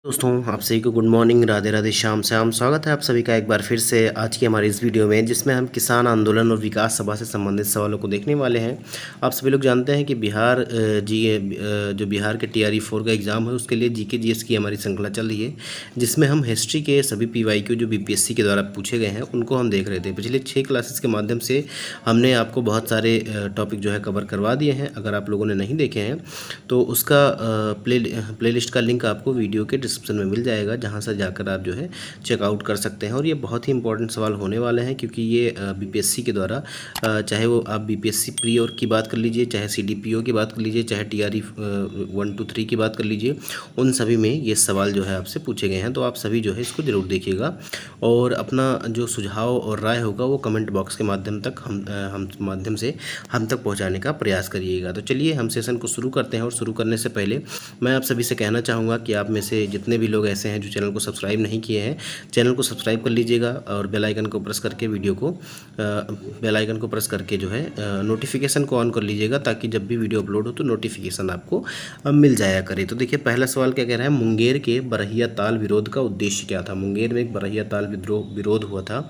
दोस्तों आप सभी को गुड मॉर्निंग, राधे राधे, श्याम श्याम। स्वागत है आप सभी का एक बार फिर से आज की हमारी इस वीडियो में, जिसमें हम किसान आंदोलन और विकास सभा से संबंधित सवालों को देखने वाले हैं। आप सभी लोग जानते हैं कि बिहार जो बिहार के TRE 4 का एग्ज़ाम है, उसके लिए GK GS की हमारी श्रृंखला चल रही है, जिसमें हम हिस्ट्री के सभी PYQ जो BPSC के द्वारा पूछे गए हैं उनको हम देख रहे थे। पिछले 6 क्लासेस के माध्यम से हमने आपको बहुत सारे टॉपिक जो है कवर करवा दिए हैं। अगर आप लोगों ने नहीं देखे हैं तो उसका प्ले लिस्ट का लिंक आपको वीडियो के डिस्क्रिप्शन में मिल जाएगा, जहां से जाकर आप जो है चेकआउट कर सकते हैं। और ये बहुत ही इंपॉर्टेंट सवाल होने वाले हैं, क्योंकि ये BPSC के द्वारा चाहे वो आप BPSC प्री और की बात कर लीजिए, चाहे CDPO की बात कर लीजिए, चाहे TRE 1 2 3 की बात कर लीजिए, उन सभी में ये सवाल जो है आपसे पूछे गए हैं। तो आप सभी जो है इसको ज़रूर देखिएगा और अपना जो सुझाव और राय होगा वो कमेंट बॉक्स के माध्यम से हम तक पहुंचाने का प्रयास करिएगा। तो चलिए हम सेशन को शुरू करते हैं। और शुरू करने से पहले मैं आप सभी से कहना चाहूँगा कि आप में से जितने भी लोग ऐसे हैं जो चैनल को सब्सक्राइब नहीं किए हैं, चैनल को सब्सक्राइब कर लीजिएगा और बेल आइकन को प्रेस करके जो है नोटिफिकेशन को ऑन कर लीजिएगा, ताकि जब भी वीडियो अपलोड हो तो नोटिफिकेशन आपको मिल जाया करे। तो देखिए पहला सवाल क्या कह रहा है, मुंगेर के बरहिया ताल विरोध का उद्देश्य क्या था। मुंगेर में एक बरहिया ताल विरोध हुआ था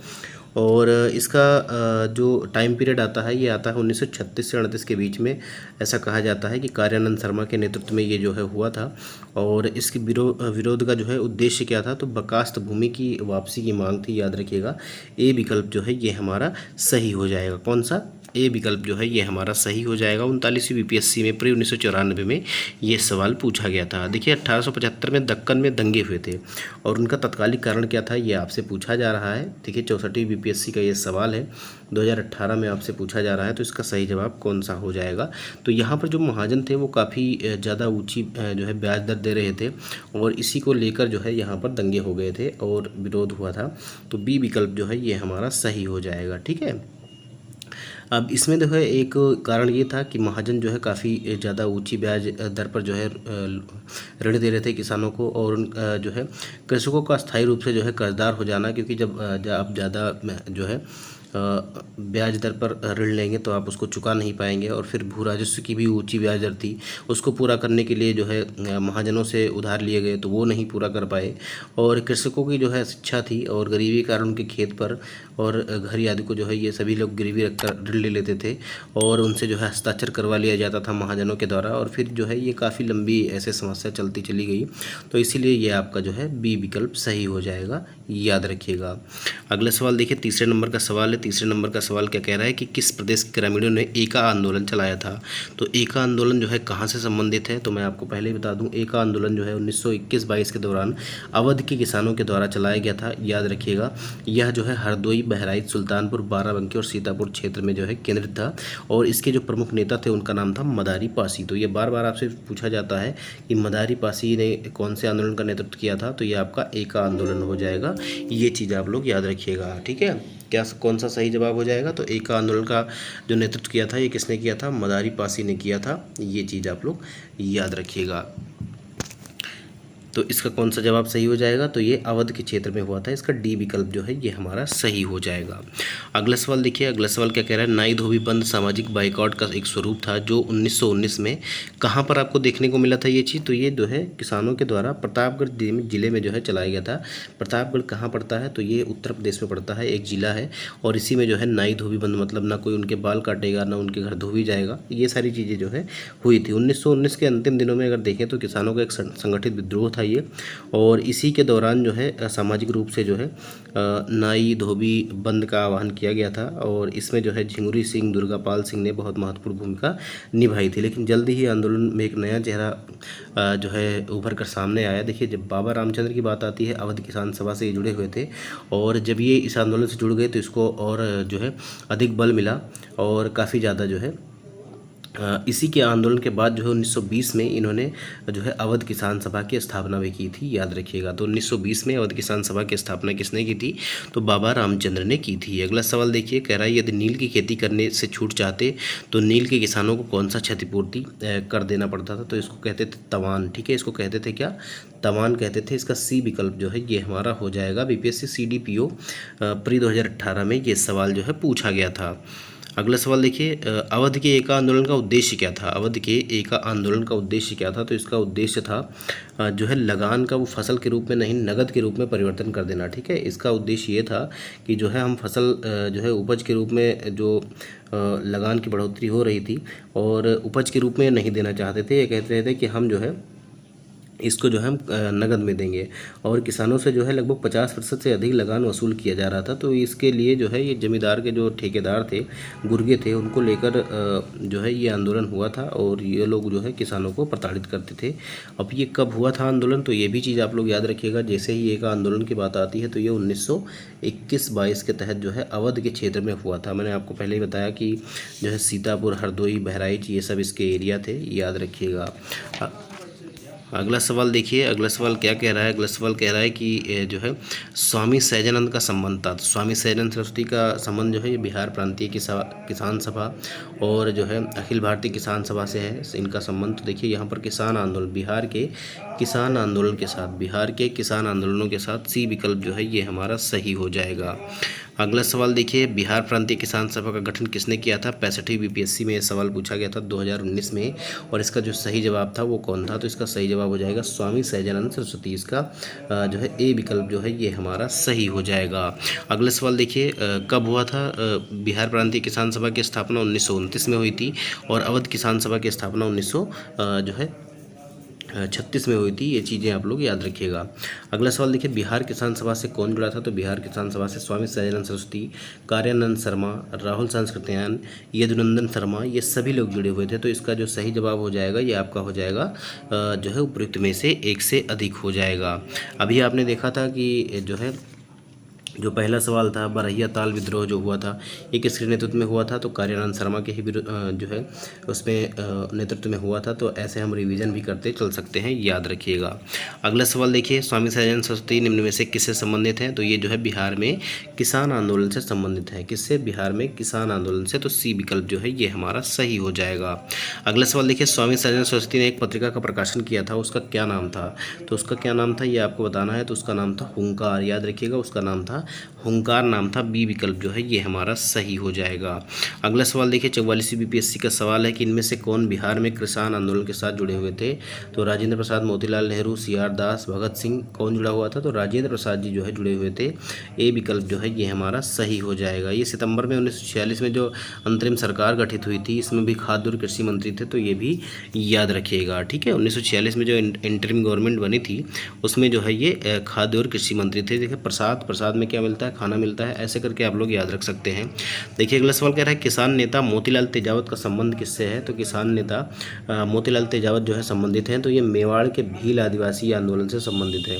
और इसका जो टाइम पीरियड आता है ये आता है 1936 से 38 के बीच में। ऐसा कहा जाता है कि कार्यानंद शर्मा के नेतृत्व में ये जो है हुआ था। और इसके विरोध का जो है उद्देश्य क्या था, तो बकास्त भूमि की वापसी की मांग थी। याद रखिएगा ए विकल्प जो है ये हमारा सही हो जाएगा। कौन सा? ए विकल्प जो है ये हमारा सही हो जाएगा। 39वीं BPSC में प्री 1994 में ये सवाल पूछा गया था। देखिए 1875 में दक्कन में दंगे हुए थे और उनका तत्कालिक कारण क्या था, ये आपसे पूछा जा रहा है। देखिए 64वीं BPSC का ये सवाल है, 2018 में आपसे पूछा जा रहा है। तो इसका सही जवाब कौन सा हो जाएगा? तो यहाँ पर जो महाजन थे वो काफ़ी ज़्यादा ऊँची जो है ब्याज दर दे रहे थे और इसी को लेकर जो है यहाँ पर दंगे हो गए थे और विरोध हुआ था। तो बी विकल्प जो है ये हमारा सही हो जाएगा। ठीक है। अब इसमें जो है एक कारण ये था कि महाजन जो है काफ़ी ज़्यादा ऊंची ब्याज दर पर जो है ऋण दे रहे थे किसानों को, और जो है कृषकों का स्थायी रूप से जो है कर्जदार हो जाना, क्योंकि जब आप ज़्यादा जो है ब्याज दर पर ऋण लेंगे तो आप उसको चुका नहीं पाएंगे। और फिर भू राजस्व की भी ऊंची ब्याज दर थी, उसको पूरा करने के लिए जो है महाजनों से उधार लिए गए तो वो नहीं पूरा कर पाए। और कृषकों की जो है शिक्षा थी और गरीबी के कारण उनके खेत पर और घर आदि को जो है ये सभी लोग गिरवी रखकर ऋण ले लेते थे और उनसे जो है हस्ताक्षर करवा लिया जाता था महाजनों के द्वारा। और फिर जो है ये काफ़ी लंबी ऐसे समस्या चलती चली गई। तो इसीलिए ये आपका जो है बी विकल्प सही हो जाएगा, याद रखिएगा। अगला सवाल देखिए, तीसरे नंबर का सवाल है। तीसरे नंबर का सवाल क्या कह रहा है कि किस प्रदेश के ग्रामीणों ने एका आंदोलन चलाया था। तो एका आंदोलन जो है कहाँ से संबंधित है, तो मैं आपको पहले ही बता दूं, एका आंदोलन जो है 1921-22 के दौरान अवध के किसानों के द्वारा चलाया गया था। याद रखिएगा यह जो है हरदोई, बहराइच, सुल्तानपुर, बाराबंकी और सीतापुर क्षेत्र में जो है केंद्रित था। और इसके जो प्रमुख नेता थे उनका नाम था मदारी पासी। तो ये बार बार आपसे पूछा जाता है कि मदारी पासी ने कौन से आंदोलन का नेतृत्व किया था, तो ये आपका एका आंदोलन हो जाएगा। ये चीज़ आप लोग याद रखिएगा। ठीक है, क्या कौन सा सही जवाब हो जाएगा, तो एका आंदोलन का जो नेतृत्व किया था ये किसने किया था, मदारी पासी ने किया था। ये चीज़ आप लोग याद रखिएगा। तो इसका कौन सा जवाब सही हो जाएगा, तो ये अवध के क्षेत्र में हुआ था। इसका डी विकल्प जो है ये हमारा सही हो जाएगा। अगला सवाल देखिए, अगला सवाल क्या कह रहा है, नाई धोबी बंद सामाजिक बाइकआउट का एक स्वरूप था जो 1919 में कहाँ पर आपको देखने को मिला था ये चीज़, तो ये जो है किसानों के द्वारा प्रतापगढ़ जिले में जो है चलाया गया था। प्रतापगढ़ कहाँ पड़ता है, तो ये उत्तर प्रदेश में पड़ता है, एक जिला है। और इसी में जो है नाई धोबी बंद, मतलब ना कोई उनके बाल काटेगा ना उनके घर धोबी जाएगा, ये सारी चीज़ें जो है हुई थी 1919 के अंतिम दिनों में। अगर देखें तो किसानों का एक संगठित विद्रोह था ये। और इसी के दौरान जो है सामाजिक रूप से जो है नाई धोबी बंद का आह्वान किया गया था। और इसमें जो है झिंगुरी सिंह, दुर्गापाल सिंह ने बहुत महत्वपूर्ण भूमिका निभाई थी। लेकिन जल्दी ही आंदोलन में एक नया चेहरा जो है उभर कर सामने आया। देखिए जब बाबा रामचंद्र की बात आती है, अवध किसान सभा से ये जुड़े हुए थे और जब ये इस आंदोलन से जुड़ गए तो इसको और जो है अधिक बल मिला और काफ़ी ज़्यादा जो है इसी के आंदोलन के बाद जो है 1920 में इन्होंने जो है अवध किसान सभा की स्थापना भी की थी। याद रखिएगा, तो 1920 में अवध किसान सभा की स्थापना किसने की थी, तो बाबा रामचंद्र ने की थी। अगला सवाल देखिए, कह रहा है यदि नील की खेती करने से छूट चाहते तो नील के किसानों को कौन सा क्षतिपूर्ति कर देना पड़ता था, तो इसको कहते थे तवान। ठीक है, इसको कहते थे क्या, तवान कहते थे। इसका सी विकल्प जो है ये हमारा हो जाएगा। BPSC CDPO प्री 2018 में ये सवाल जो है पूछा गया था। अगला सवाल देखिए, अवध के एका आंदोलन का उद्देश्य क्या था? अवध के एका आंदोलन का उद्देश्य क्या था? तो इसका उद्देश्य था जो है लगान का वो फसल के रूप में नहीं नगद के रूप में परिवर्तन कर देना। ठीक है, इसका उद्देश्य ये था कि जो है हम फसल जो है उपज के रूप में जो लगान की बढ़ोतरी हो रही थी और उपज के रूप में नहीं देना चाहते थे। ये कहते रहे थे कि हम जो है इसको जो है हम नगद में देंगे और किसानों से जो है लगभग 50% से अधिक लगान वसूल किया जा रहा था। तो इसके लिए जो है ये जमींदार के जो ठेकेदार थे, गुर्गे थे, उनको लेकर जो है ये आंदोलन हुआ था और ये लोग जो है किसानों को प्रताड़ित करते थे। अब ये कब हुआ था आंदोलन, तो ये भी चीज़ आप लोग याद रखिएगा। जैसे ही एक आंदोलन की बात आती है तो ये 1921-22 के तहत जो है अवध के क्षेत्र में हुआ था। मैंने आपको पहले ही बताया कि जो है सीतापुर, हरदोई, बहराइच ये सब इसके एरिया थे, याद रखिएगा। अगला सवाल देखिए, अगला सवाल क्या कह रहा है? अगला सवाल कह रहा है कि जो है स्वामी सहजानंद का संबंध था। तो स्वामी सहजानंद सरस्वती का संबंध जो है ये बिहार प्रांतीय किसान सभा और जो है अखिल भारतीय किसान सभा से है इनका संबंध। तो देखिए यहाँ पर किसान आंदोलन, बिहार के किसान आंदोलन के साथ, बिहार के किसान आंदोलनों के साथ सी विकल्प जो है ये हमारा सही हो जाएगा। अगला सवाल देखिए, बिहार प्रांतीय किसान सभा का गठन किसने किया था? 65वीं बीपीएससी में ये सवाल पूछा गया था 2019 में और इसका जो सही जवाब था वो कौन था? तो इसका सही जवाब हो जाएगा स्वामी सहजानंद सरस्वती। इसका जो है ए विकल्प जो है ये हमारा सही हो जाएगा। अगला सवाल देखिए, कब हुआ था बिहार प्रांतीय किसान सभा की स्थापना? 1929 में हुई थी और अवध किसान सभा की स्थापना 1936 में हुई थी। ये चीज़ें आप लोग याद रखिएगा। अगला सवाल देखिए, बिहार किसान सभा से कौन जुड़ा था? तो बिहार किसान सभा से स्वामी सहजानंद सरस्वती, कार्यानंद शर्मा, राहुल सांकृत्यायन, यदुनंदन शर्मा, ये सभी लोग जुड़े हुए थे। तो इसका जो सही जवाब हो जाएगा ये आपका हो जाएगा जो है उपयुक्त में से एक से अधिक हो जाएगा। अभी आपने देखा था कि जो है जो पहला सवाल था बरहिया ताल विद्रोह जो हुआ था ये किसके नेतृत्व में हुआ था? तो कार्यानंद शर्मा के ही जो है उसमें नेतृत्व में हुआ था। तो ऐसे हम रिवीजन भी करते चल सकते हैं, याद रखिएगा। अगला सवाल देखिए, स्वामी सहजानंद सरस्वती निम्न में से किससे संबंधित हैं? तो ये जो है बिहार में किसान आंदोलन से संबंधित है। किससे? बिहार में किसान आंदोलन से। तो सी विकल्प जो है ये हमारा सही हो जाएगा। अगला सवाल देखिए, स्वामी सहजानंद सरस्वती ने एक पत्रिका का प्रकाशन किया था, उसका क्या नाम था? तो उसका क्या नाम था ये आपको बताना है। तो उसका नाम था हुंकार, याद रखिएगा, उसका नाम था हुंकार नाम था। बी विकल्प जो है ये हमारा सही हो जाएगा। अगला सवाल देखिए, 44वीं बीपीएससी का सवाल है कि इनमें से कौन बिहार में किसान आंदोलन के साथ जुड़े हुए थे? तो राजेंद्र प्रसाद, मोतीलाल नेहरू, सीआर दास, भगत सिंह, कौन जुड़ा हुआ था? तो राजेंद्र प्रसाद जी जो है जुड़े हुए थे। ए विकल्प जो है ये हमारा सही हो जाएगा। ये सितंबर में 1946 में जो अंतरिम सरकार गठित हुई थी इसमें भी खाद्य और कृषि मंत्री थे। तो ये भी याद रखिएगा। ठीक है, 1946 में जो इंटरिम गवर्नमेंट बनी थी उसमें जो है ये खाद्य और कृषि मंत्री थे। देखिए प्रसाद में क्या मिलता है? खाना मिलता है। ऐसे करके आप लोग याद रख सकते हैं। देखिए अगला सवाल कह रहा है, किसान नेता मोतीलाल तेजावत का संबंध किससे है? तो किसान नेता मोतीलाल तेजावत जो है संबंधित हैं। तो ये मेवाड़ के भील आदिवासी आंदोलन से संबंधित है।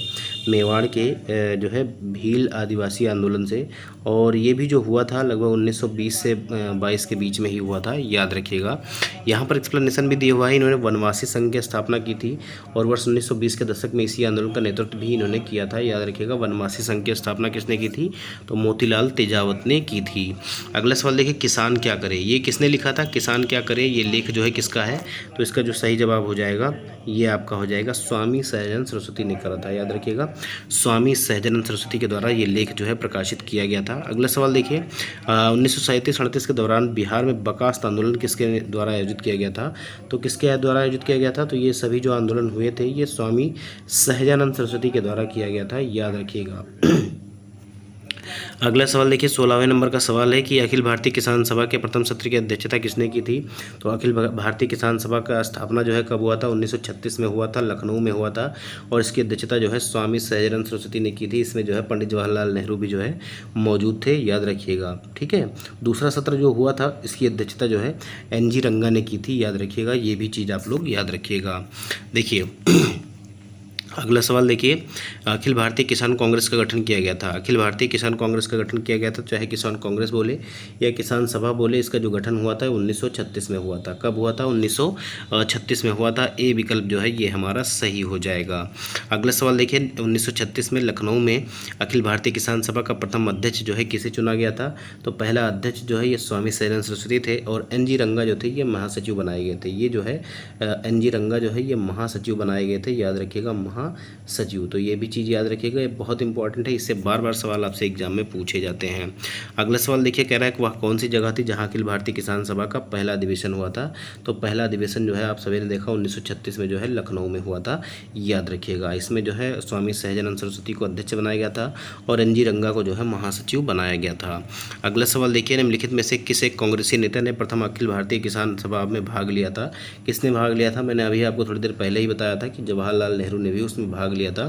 मेवाड़ के जो है भील आदिवासी आंदोलन से, और ये भी जो हुआ था लगभग 1920 से 22 के बीच में ही हुआ था, याद रखिएगा। यहाँ पर एक्सप्लेनेशन भी दिया हुआ है। इन्होंने वनवासी संघ की स्थापना की थी और वर्ष 1920 के दशक में इसी आंदोलन का नेतृत्व भी इन्होंने किया था, याद रखिएगा। वनवासी संघ की स्थापना किसने की थी? तो मोतीलाल तेजावत ने की थी। अगला सवाल देखिए, किसान क्या करे? ये किसने लिखा था? किसान क्या करे ये लेख जो है किसका है? तो इसका जो सही जवाब हो जाएगा ये आपका हो जाएगा स्वामी सहजानंद सरस्वती ने करा था, याद रखिएगा। स्वामी सहजानंद सरस्वती के द्वारा ये लेख जो है प्रकाशित किया गया था। अगला सवाल देखिए, 1937-38 के दौरान बिहार में बर्खास्त आंदोलन किसके द्वारा आयोजित किया गया था? तो किसके द्वारा आयोजित किया गया था? तो ये सभी जो आंदोलन हुए थे ये स्वामी सहजानंद सरस्वती के द्वारा किया गया था, याद रखिएगा। अगला सवाल देखिए, 16वें नंबर का सवाल है कि अखिल भारतीय किसान सभा के प्रथम सत्र की अध्यक्षता किसने की थी? तो अखिल भारतीय किसान सभा का स्थापना जो है कब हुआ था? 1936 में हुआ था, लखनऊ में हुआ था और इसकी अध्यक्षता जो है स्वामी सहजानंद सरस्वती ने की थी। इसमें जो है पंडित जवाहरलाल नेहरू भी जो है मौजूद थे, याद रखिएगा। ठीक है, दूसरा सत्र जो हुआ था इसकी अध्यक्षता जो है NG रंगा ने की थी, याद रखिएगा। ये भी चीज़ आप लोग याद रखिएगा। देखिए अगला सवाल देखिए, अखिल भारतीय किसान कांग्रेस का गठन किया गया था। अखिल भारतीय किसान कांग्रेस का गठन किया गया था, चाहे किसान कांग्रेस बोले या किसान सभा बोले, इसका जो गठन हुआ था 1936 में हुआ था। कब हुआ था? 1936 में हुआ था। ए विकल्प जो है ये हमारा सही हो जाएगा। अगला सवाल देखिए, 1936 में लखनऊ में अखिल भारतीय किसान सभा का प्रथम अध्यक्ष जो है किसे चुना गया था? तो पहला अध्यक्ष जो है ये स्वामी सहजानंद सरस्वती थे और NG रंगा जो थे ये महासचिव बनाए गए थे। ये जो है NG रंगा जो है ये महासचिव बनाए गए थे, याद रखिएगा, महासचिव महासचिव। तो ये भी चीज़ याद रखिएगा, ये बहुत इंपॉर्टेंट है, इससे बार बार सवाल आपसे एग्जाम में पूछे जाते हैं। अगला सवाल देखिए, कह रहा है कि वह कौन सी जगह थी जहाँ अखिल भारतीय किसान सभा का पहला अधिवेशन हुआ था। तो पहला अधिवेशन जो है आप सभी ने देखा 1936 में जो है लखनऊ में हुआ था, याद रखिएगा। इसमें जो है स्वामी सहजानंद सरस्वती को अध्यक्ष बनाया गया था और एन जी रंगा को जो है महासचिव बनाया गया था। अगला सवाल देखिए, निम्नलिखित में से किस एक कांग्रेसी नेता ने प्रथम अखिल भारतीय किसान सभा में भाग लिया था। किसने भाग लिया था, मैंने अभी आपको थोड़ी देर पहले ही बताया था कि जवाहरलाल नेहरू ने भी उसमें भाग लिया था।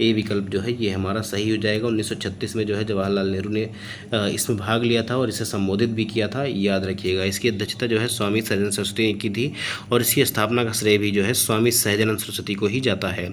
ए विकल्प जो है ये हमारा सही हो जाएगा। 1936 में जो है जवाहरलाल नेहरू ने इसमें भाग लिया था और इसे संबोधित भी किया था, याद रखिएगा। इसकी अध्यक्षता जो है स्वामी सहजानंद सरस्वती ने की थी और इसकी स्थापना का श्रेय भी जो है स्वामी सहजानंद सरस्वती को ही जाता है।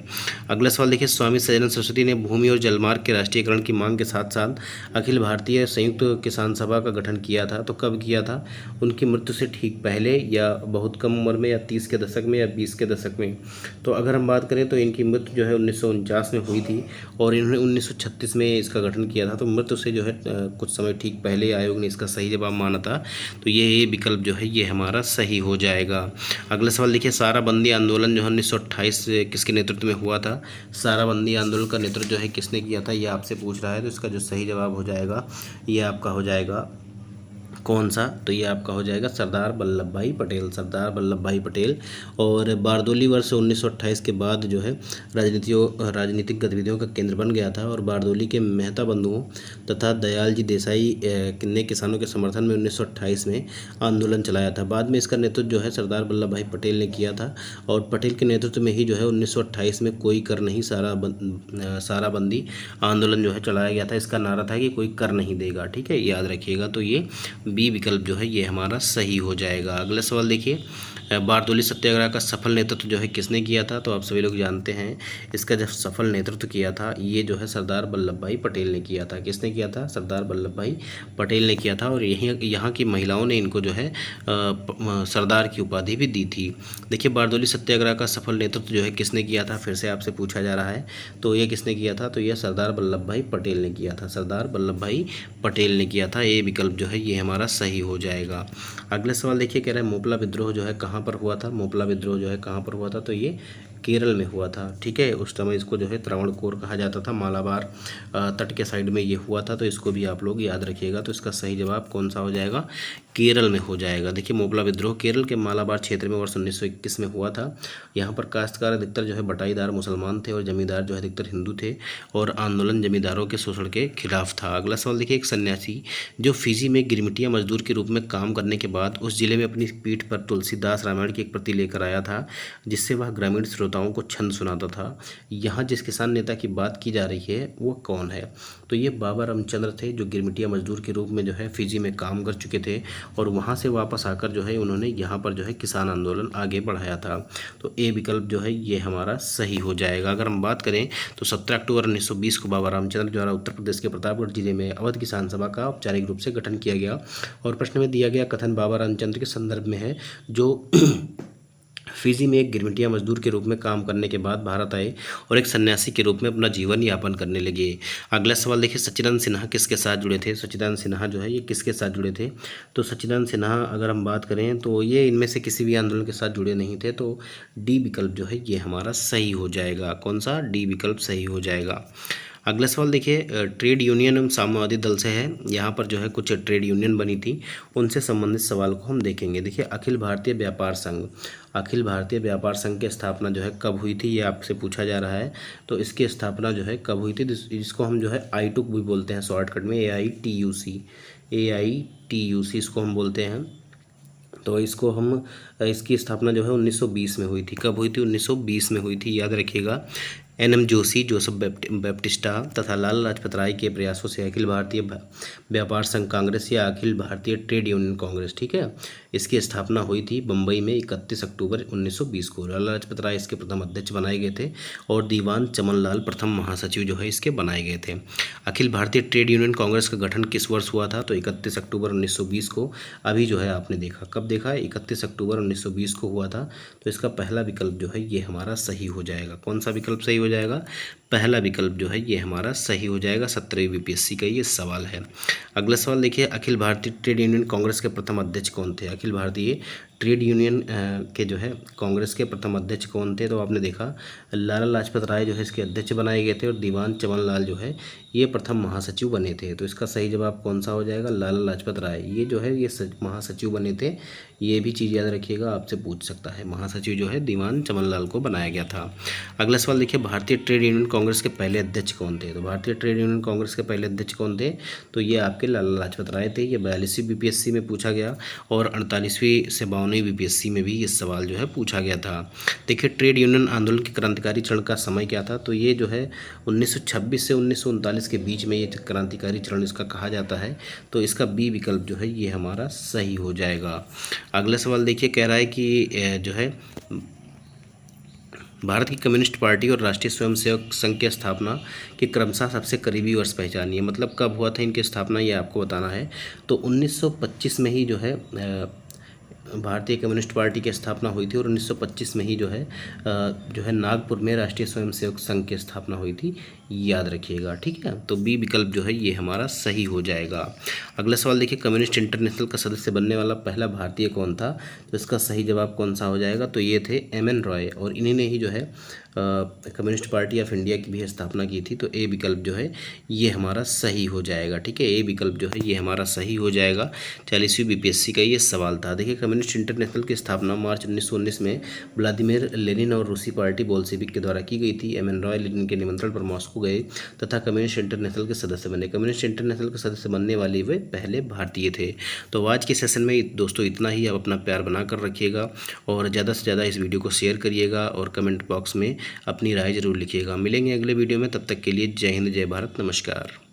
अगला सवाल देखिए, स्वामी सहजानंद सरस्वती ने भूमि और जलमार्ग के राष्ट्रीयकरण की मांग के साथ साथ अखिल भारतीय संयुक्त किसान सभा का गठन किया था। तो कब किया था, उनकी मृत्यु से ठीक पहले या बहुत कम उम्र में, या 30 के दशक में या 20 के दशक में। तो अगर हम बात करें तो इनकी मृत्यु जो है 1949 में हुई थी और इन्होंने 1936 में इसका गठन किया था। तो मृत्यु से जो है कुछ समय ठीक पहले आयोग ने इसका सही जवाब माना था। तो ये विकल्प जो है ये हमारा सही हो जाएगा। अगला सवाल देखिए, साराबंदी आंदोलन जो है 1928 किसके नेतृत्व में हुआ था। साराबंदी आंदोलन का नेतृत्व जो है किसने किया था, ये आपसे पूछ रहा है। तो इसका जो सही जवाब हो जाएगा ये आपका हो जाएगा कौन सा, तो ये आपका हो जाएगा सरदार वल्लभ भाई पटेल, सरदार वल्लभ भाई पटेल। और बारदोली वर्ष 1928 के बाद जो है राजनीतिक गतिविधियों का केंद्र बन गया था और बारदोली के मेहता बंधुओं तथा दयाल जी देसाई ने किसानों के समर्थन में 1928 में आंदोलन चलाया था। बाद में इसका नेतृत्व जो है सरदार वल्लभ भाई पटेल ने किया था और पटेल के नेतृत्व में ही जो है 1928 में कोई कर नहीं साराबंदी आंदोलन जो है चलाया गया था। इसका नारा था कि कोई कर नहीं देगा, ठीक है, याद रखिएगा। तो ये बी विकल्प जो है ये हमारा सही हो जाएगा। अगला सवाल देखिए, बारदोली सत्याग्रह का सफल नेतृत्व जो है किसने किया था। तो आप सभी लोग जानते हैं इसका जब सफल नेतृत्व किया था ये जो है सरदार वल्लभ भाई पटेल ने किया था। किसने किया था, सरदार वल्लभ भाई पटेल ने किया था और यहाँ की महिलाओं ने इनको जो है सरदार की उपाधि भी दी थी। देखिए, बारदोली सत्याग्रह का सफल नेतृत्व जो है किसने किया था, फिर से आपसे पूछा जा रहा है। तो ये किसने किया था, तो यह सरदार वल्लभ भाई पटेल ने किया था, सरदार वल्लभ भाई पटेल ने किया था। ये विकल्प जो है ये हमारा सही हो जाएगा। अगला सवाल देखिए, कह रहा है मोपला विद्रोह जो है कहाँ पर हुआ था। मोपला विद्रोह जो है कहाँ पर हुआ था, तो ये केरल में हुआ था, ठीक है। उस समय इसको जो है त्रावणकोर कहा जाता था, मालाबार तट के साइड में ये हुआ था। तो इसको भी आप लोग याद रखिएगा। तो इसका सही जवाब कौन सा हो जाएगा, केरल में हो जाएगा। देखिए, मोपला विद्रोह केरल के मालाबार क्षेत्र में वर्ष 1921 में हुआ था। यहाँ पर काश्तकार अधिकतर जो है बटाईदार मुसलमान थे और जमींदार जो है अधिकतर हिंदू थे और आंदोलन जमींदारों के शोषण के खिलाफ था। अगला सवाल देखिए, एक सन्यासी जो फिजी में गिरमिटिया मजदूर के रूप में काम करने के बाद उस जिले में अपनी पीठ पर तुलसीदास रामायण की एक प्रति लेकर आया था जिससे वह ग्रामीण श्रोताओं को छंद सुनाता था। यहाँ जिस किसान नेता की बात की जा रही है वो कौन है, तो ये बाबा रामचंद्र थे जो गिरमिटिया मजदूर के रूप में जो है फिजी में काम कर चुके थे और वहाँ से वापस आकर जो है उन्होंने यहाँ पर जो है किसान आंदोलन आगे बढ़ाया था। तो ए विकल्प जो है ये हमारा सही हो जाएगा। अगर हम बात करें तो 17 अक्टूबर 1920 को बाबा रामचंद्र द्वारा उत्तर प्रदेश के प्रतापगढ़ जिले में अवध किसान सभा का औपचारिक रूप से गठन किया गया। और प्रश्न में दिया गया कथन बाबा रामचंद्र के संदर्भ में है जो फिजी में एक गिरमिटिया मजदूर के रूप में काम करने के बाद भारत आए और एक सन्यासी के रूप में अपना जीवन यापन करने लगे। अगला सवाल देखिए, सच्चिदानंद सिन्हा किसके साथ जुड़े थे। सच्चिदानंद सिन्हा जो है ये किसके साथ जुड़े थे, तो सच्चिदानंद सिन्हा अगर हम बात करें तो ये इनमें से किसी भी आंदोलन के साथ जुड़े नहीं थे। तो डी विकल्प जो है ये हमारा सही हो जाएगा। कौन सा, डी विकल्प सही हो जाएगा। अगला सवाल देखिए, ट्रेड यूनियन एवं साम्यवादी दल से है। यहाँ पर जो है कुछ ट्रेड यूनियन बनी थी, उनसे संबंधित सवाल को हम देखेंगे। देखिए, अखिल भारतीय व्यापार संघ, अखिल भारतीय व्यापार संघ की स्थापना जो है कब हुई थी, ये आपसे पूछा जा रहा है। तो इसकी स्थापना जो है कब हुई थी, जिसको हम जो है आईटूक भी बोलते हैं शॉर्टकट में, AITUC इसको हम बोलते हैं। तो इसकी स्थापना जो है 1920 में हुई थी। कब हुई थी, 1920 में हुई थी, याद रखिएगा। NM जोशी, जोसेफ बैप्टिस्टा तथा लाला लाजपत राय के प्रयासों से अखिल भारतीय व्यापार संघ कांग्रेस या अखिल भारतीय ट्रेड यूनियन कांग्रेस, ठीक है, इसकी स्थापना हुई थी बम्बई में 31 अक्टूबर 1920 को। लाला लाजपत राय इसके प्रथम अध्यक्ष बनाए गए थे और दीवान चमन लाल प्रथम महासचिव जो है इसके बनाए गए थे। अखिल भारतीय ट्रेड यूनियन कांग्रेस का गठन किस वर्ष हुआ था, तो 31 अक्टूबर 1920 को। अभी जो है आपने देखा, कब देखा, 31 अक्टूबर 1920 को हुआ था। तो इसका पहला विकल्प जो है ये हमारा सही हो जाएगा। कौन सा विकल्प सही हो जाएगा, पहला विकल्प जो है ये हमारा सही हो जाएगा। 17वीं BPSC का ये सवाल है। अगला सवाल देखिए, अखिल भारतीय ट्रेड यूनियन कांग्रेस के प्रथम अध्यक्ष कौन थे। अखिल भारतीय ट्रेड यूनियन के जो है कांग्रेस के प्रथम अध्यक्ष कौन थे? तो आपने देखा लाला लाजपत राय जो है इसके अध्यक्ष बनाए गए थे और दीवान चमन लाल जो है ये प्रथम महासचिव बने थे। तो इसका सही जवाब कौन सा हो जाएगा? लाला लाजपत राय। ये जो है ये महासचिव बने थे। ये भी चीज़ याद रखिएगा, आपसे पूछ सकता है। महासचिव जो है दीवान चमन लाल को बनाया गया था। अगला सवाल देखिए, भारतीय ट्रेड यूनियन कांग्रेस के पहले अध्यक्ष कौन थे? तो भारतीय ट्रेड यूनियन कांग्रेस के पहले अध्यक्ष कौन थे? तो ये आपके लाला लाजपत राय थे। ये 42वीं बीपीएससी में पूछा गया और 48वीं से 52वीं बीपीएससी में भी ये सवाल जो है पूछा गया था। देखिए ट्रेड यूनियन आंदोलन के क्रांतिकारी चरण का समय क्या था? तो ये जो है 1926 से 1939 के बीच में ये क्रांतिकारी चरण इसका कहा जाता है। तो इसका बी विकल्प जो है ये हमारा सही हो जाएगा। अगला सवाल देखिए, कह रहा है कि जो है भारत की कम्युनिस्ट पार्टी और राष्ट्रीय स्वयंसेवक संघ की स्थापना के क्रमशः सबसे करीबी वर्ष पहचानिए। मतलब कब हुआ था इनकी स्थापना, ये आपको बताना है। तो 1925 में ही जो है भारतीय कम्युनिस्ट पार्टी की स्थापना हुई थी और 1925 में ही जो है नागपुर में राष्ट्रीय स्वयंसेवक संघ की स्थापना हुई थी। याद रखिएगा, ठीक है। तो बी विकल्प जो है ये हमारा सही हो जाएगा। अगला सवाल देखिए, कम्युनिस्ट इंटरनेशनल का सदस्य बनने वाला पहला भारतीय कौन था? तो इसका सही जवाब कौन सा हो जाएगा? तो ये थे एम.एन. रॉय और इन्हीं ने ही जो है कम्युनिस्ट पार्टी ऑफ इंडिया की भी स्थापना की थी। तो ए विकल्प जो है ये हमारा सही हो जाएगा, ठीक है। ए विकल्प जो है ये हमारा सही हो जाएगा। 40वीं बीपीएससी का ये सवाल था। देखिए कम्युनिस्ट इंटरनेशनल की स्थापना मार्च 1919 में व्लादिमीर लेनिन और रूसी पार्टी बोल्शेविक के द्वारा की गई थी। एम.एन. रॉय लेनिन के निमंत्रण पर मॉस्को गए तथा कम्युनिस्ट इंटरनेशनल के सदस्य बने। कम्युनिस्ट इंटरनेशनल के सदस्य बनने वाले वे पहले भारतीय थे। तो आज के सेशन में दोस्तों इतना ही। आप अपना प्यार बना कर रखिएगा और ज़्यादा से ज़्यादा इस वीडियो को शेयर करिएगा और कमेंट बॉक्स में अपनी राय ज़रूर लिखिएगा। मिलेंगे अगले वीडियो में, तब तक के लिए जय हिंद, जय भारत, नमस्कार।